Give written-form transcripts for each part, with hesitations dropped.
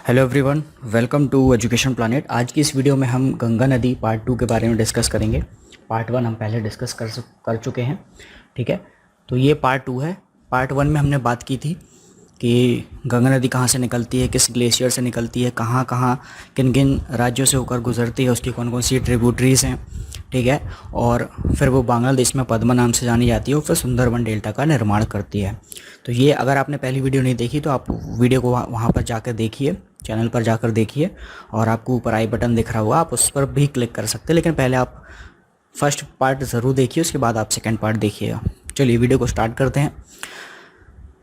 Hello everyone, welcome to Education Planet. आज की इस वीडियो में हम गंगा नदी पार्ट 2 के बारे में डिस्कस करेंगे। पार्ट 1 हम पहले डिस्कस कर चुके हैं, ठीक है। तो ये पार्ट 2 है। पार्ट 1 में हमने बात की थी कि गंगा नदी कहाँ से निकलती है, किस ग्लेशियर से निकलती है, कहाँ कहाँ किन किन राज्यों से होकर गुजरती है, उसकी कौन कौन सी ट्रिब्यूटरीज़ हैं, ठीक है। और फिर वो बांग्लादेश में पद्मा नाम से जानी जाती है और फिर सुंदरबन डेल्टा का निर्माण करती है। तो ये अगर आपने पहली वीडियो नहीं देखी तो आप वीडियो को वहाँ पर जाकर देखिए, चैनल पर जाकर देखिए, और आपको ऊपर आई बटन दिख रहा होगा, आप उस पर भी क्लिक कर सकते हैं। लेकिन पहले आप फर्स्ट पार्ट ज़रूर देखिए, उसके बाद आप सेकंड पार्ट देखिएगा। चलिए वीडियो को स्टार्ट करते हैं।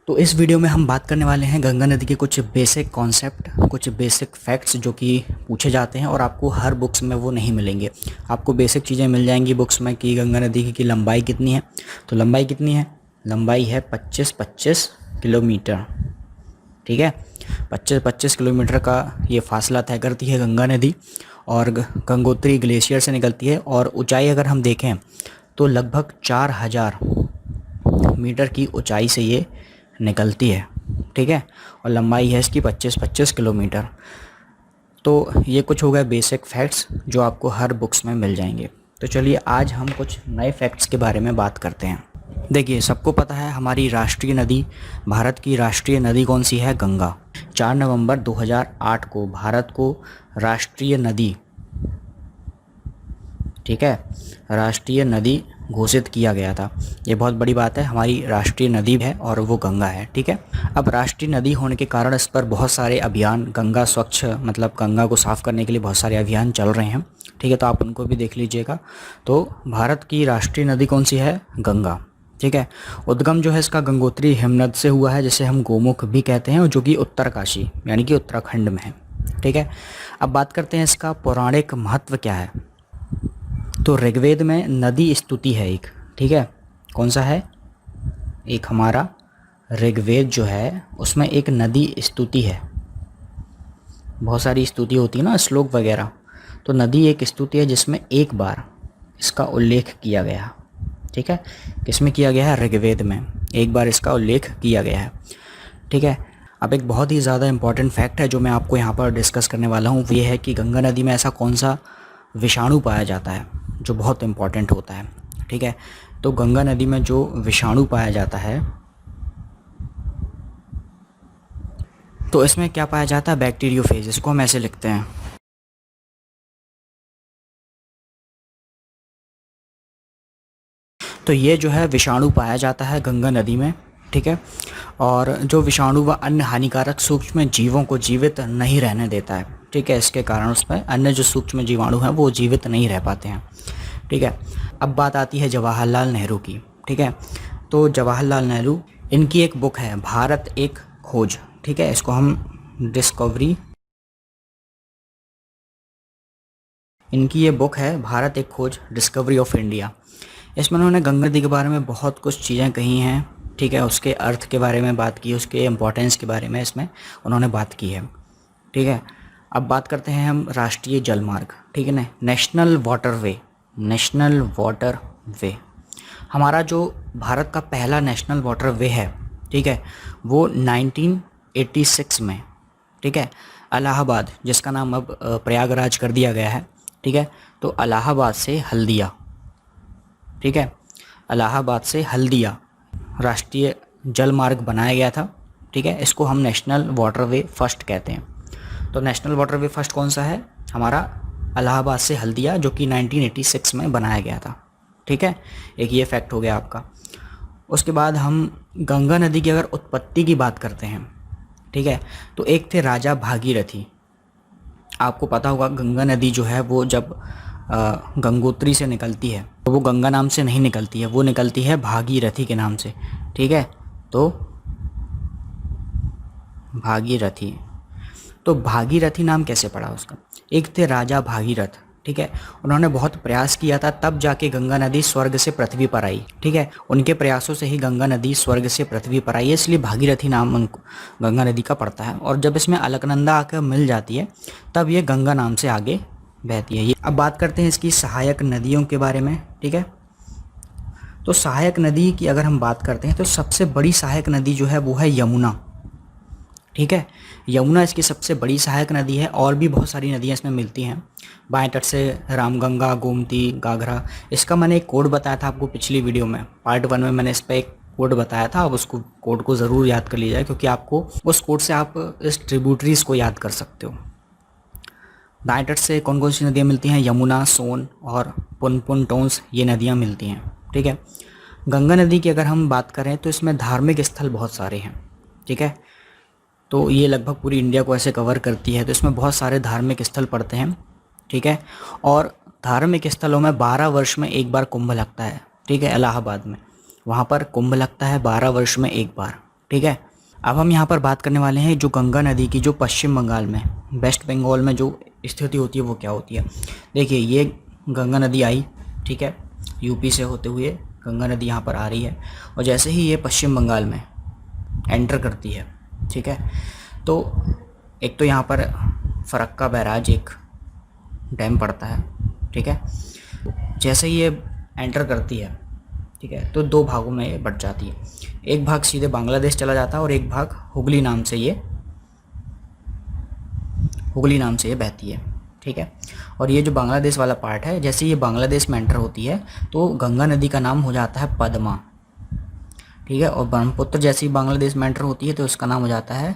तो इस वीडियो में हम बात करने वाले हैं गंगा नदी के कुछ बेसिक कॉन्सेप्ट, कुछ बेसिक फैक्ट्स जो कि पूछे जाते हैं और आपको हर बुक्स में वो नहीं मिलेंगे। आपको बेसिक चीज़ें मिल जाएंगी बुक्स में कि गंगा नदी की लंबाई कितनी है। तो लंबाई कितनी है? लंबाई है 25 किलोमीटर, ठीक है। 25 किलोमीटर का ये फासला तय करती है गंगा नदी, और गंगोत्री ग्लेशियर से निकलती है। और ऊंचाई अगर हम देखें तो लगभग 4000 मीटर की ऊंचाई से ये निकलती है, ठीक है। और लंबाई है इसकी 25 किलोमीटर। तो ये कुछ हो गए बेसिक फैक्ट्स जो आपको हर बुक्स में मिल जाएंगे। तो चलिए आज हम कुछ नए फैक्ट्स के बारे में बात करते हैं। देखिए, सबको पता है हमारी राष्ट्रीय नदी, भारत की राष्ट्रीय नदी कौन सी है? गंगा। 4 नवंबर 2008 को भारत को राष्ट्रीय नदी, ठीक है, राष्ट्रीय नदी घोषित किया गया था। ये बहुत बड़ी बात है, हमारी राष्ट्रीय नदी है और वो गंगा है, ठीक है। अब राष्ट्रीय नदी होने के कारण इस पर बहुत सारे अभियान, गंगा स्वच्छ मतलब गंगा को साफ़ करने के लिए बहुत सारे अभियान चल रहे हैं, ठीक है। तो आप उनको भी देख लीजिएगा। तो भारत की राष्ट्रीय नदी कौन सी है? गंगा, ठीक है। उद्गम जो है इसका गंगोत्री हिमनद से हुआ है, जिसे हम गोमुख भी कहते हैं, और जो कि उत्तरकाशी यानी कि उत्तराखंड में है, ठीक है। अब बात करते हैं इसका पौराणिक महत्व क्या है। तो ऋग्वेद में नदी स्तुति है एक, ठीक है। कौन सा है? एक हमारा ऋग्वेद जो है उसमें एक नदी स्तुति है। बहुत सारी स्तुति होती है ना, श्लोक वगैरह। तो नदी एक स्तुति है जिसमें एक बार इसका उल्लेख किया गया, ठीक है। किसमें किया गया है? ऋग्वेद में एक बार इसका उल्लेख किया गया है, ठीक है। अब एक बहुत ही ज़्यादा इंपॉर्टेंट फैक्ट है जो मैं आपको यहाँ पर डिस्कस करने वाला हूँ, वो ये है कि गंगा नदी में ऐसा कौन सा विषाणु पाया जाता है जो बहुत इंपॉर्टेंट होता है, ठीक है। तो गंगा नदी में जो विषाणु पाया जाता है, तो इसमें क्या पाया जाता है? बैक्टीरियोफेज, इसको हम ऐसे लिखते हैं। तो ये जो है विषाणु पाया जाता है गंगा नदी में, ठीक है। और जो विषाणु व अन्य हानिकारक सूक्ष्म जीवों को जीवित नहीं रहने देता है, ठीक है। इसके कारण उसमें अन्य जो सूक्ष्म जीवाणु हैं वो जीवित नहीं रह पाते हैं, ठीक है। अब बात आती है जवाहरलाल नेहरू की, ठीक है। तो जवाहरलाल नेहरू, इनकी एक बुक है भारत एक खोज, ठीक है। इसको हम डिस्कवरी, इनकी ये बुक है भारत एक खोज, डिस्कवरी ऑफ इंडिया। इसमें उन्होंने गंगा नदी के बारे में बहुत कुछ चीज़ें कही हैं, ठीक है। उसके अर्थ के बारे में बात की, उसके इम्पोर्टेंस के बारे में इसमें उन्होंने बात की है, ठीक है। अब बात करते हैं हम राष्ट्रीय जलमार्ग, ठीक है ना, नेशनल वाटरवे। नेशनल वाटरवे हमारा जो भारत का पहला नेशनल वाटरवे है, ठीक है, वो 1986 में, ठीक है, इलाहाबाद, जिसका नाम अब प्रयागराज कर दिया गया है, ठीक है। तो इलाहाबाद से हल्दिया, ठीक है, इलाहाबाद से हल्दिया राष्ट्रीय जल मार्ग बनाया गया था, ठीक है। इसको हम नेशनल वाटरवे फर्स्ट कहते हैं। तो नेशनल वाटरवे फर्स्ट कौन सा है? हमारा इलाहाबाद से हल्दिया, जो कि 1986 में बनाया गया था, ठीक है। एक ये फैक्ट हो गया आपका। उसके बाद हम गंगा नदी की अगर उत्पत्ति की बात करते हैं, ठीक है, तो एक थे राजा भागीरथी। आपको पता होगा गंगा नदी जो है वो जब गंगोत्री से निकलती है तो वो गंगा नाम से नहीं निकलती है, वो निकलती है भागीरथी के नाम से, ठीक है। तो भागीरथी, तो भागीरथी नाम कैसे पड़ा उसका? एक थे राजा भागीरथ, ठीक है। उन्होंने बहुत प्रयास किया था, तब जाके गंगा नदी स्वर्ग से पृथ्वी पर आई, ठीक है। उनके प्रयासों से ही गंगा नदी स्वर्ग से पृथ्वी पर आई है, इसलिए भागीरथी नाम उनको गंगा नदी का पड़ता है। और जब इसमें अलकनंदा आकर मिल जाती है तब ये गंगा नाम से आगे बहती है। ये अब बात करते हैं इसकी सहायक नदियों के बारे में, ठीक है। तो सहायक नदी की अगर हम बात करते हैं तो सबसे बड़ी सहायक नदी जो है वो है यमुना, ठीक है। यमुना इसकी सबसे बड़ी सहायक नदी है, और भी बहुत सारी नदियाँ इसमें मिलती हैं। बाएं तट से रामगंगा, गोमती, घाघरा। इसका मैंने एक कोड बताया था आपको पिछली वीडियो में, पार्ट 1 में मैंने इस पर एक कोड बताया था। आप उसको कोड को ज़रूर याद कर लीजिए, क्योंकि आपको उस कोड से आप इस ट्रिब्यूटरीज को याद कर सकते हो। दाएं तट से कौन कौन सी नदियाँ मिलती हैं? यमुना, सोन और पुनपुन, टोंस, ये नदियाँ मिलती हैं। ठीक है। गंगा नदी की अगर हम बात करें तो इसमें धार्मिक स्थल बहुत सारे हैं। ठीक है। तो ये लगभग पूरी इंडिया को ऐसे कवर करती है, तो इसमें बहुत सारे धार्मिक स्थल पड़ते हैं। ठीक है। और धार्मिक स्थलों में 12 वर्ष में एक बार कुंभ लगता है। ठीक है। इलाहाबाद में वहाँ पर कुंभ लगता है 12 वर्ष में एक बार। ठीक है। अब हम यहाँ पर बात करने वाले हैं जो गंगा नदी की जो पश्चिम बंगाल में, वेस्ट बंगाल में जो स्थिति होती है वो क्या होती है। देखिए, ये गंगा नदी आई, ठीक है, यूपी से होते हुए गंगा नदी यहाँ पर आ रही है, और जैसे ही ये पश्चिम बंगाल में एंटर करती है, ठीक है, तो एक तो यहाँ पर फरक्का बैराज एक डैम पड़ता है। ठीक है। जैसे ही ये एंटर करती है, ठीक है, तो दो भागों में ये बट जाती है। एक भाग सीधे बांग्लादेश चला जाता है और एक भाग हुगली नाम से ये बहती है। ठीक है। और ये जो बांग्लादेश वाला पार्ट है, जैसे ये बांग्लादेश में एंटर होती है तो गंगा नदी का नाम हो जाता है पद्मा। ठीक है। और ब्रह्मपुत्र जैसे ही बांग्लादेश में एंटर होती है तो इसका नाम हो जाता है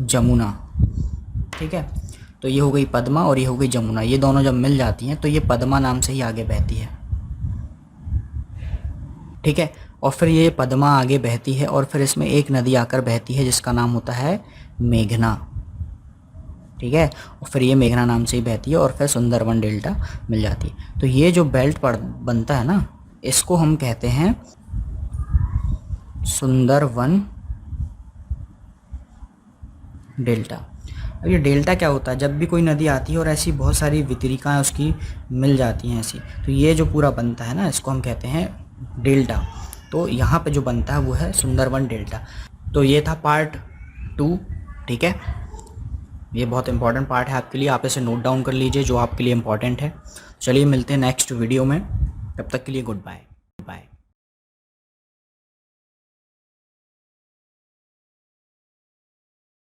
जमुना। ठीक है। तो ये हो गई पद्मा और ये हो गई जमुना, ये दोनों जब मिल जाती हैं तो ये पद्मा नाम से ही आगे बहती है। ठीक है। और फिर ये पद्मा आगे बहती है और फिर इसमें एक नदी आकर बहती है जिसका नाम होता है मेघना। ठीक है। और फिर ये मेघना नाम से ही बहती है और फिर सुंदरवन डेल्टा मिल जाती है। तो ये जो बेल्ट बनता है ना, इसको हम कहते हैं सुंदरवन डेल्टा। अब ये डेल्टा क्या होता है? जब भी कोई नदी आती है और ऐसी बहुत सारी वितरिकाएं उसकी मिल जाती हैं ऐसी, तो ये जो पूरा बनता है ना, इसको हम कहते हैं डेल्टा। तो यहाँ पे जो बनता है वो है सुंदरवन डेल्टा। तो ये था पार्ट 2। ठीक है। ये बहुत इंपॉर्टेंट पार्ट है आपके लिए, आप इसे नोट डाउन कर लीजिए जो आपके लिए इम्पॉर्टेंट है। चलिए मिलते हैं नेक्स्ट वीडियो में, तब तक के लिए गुड बाय।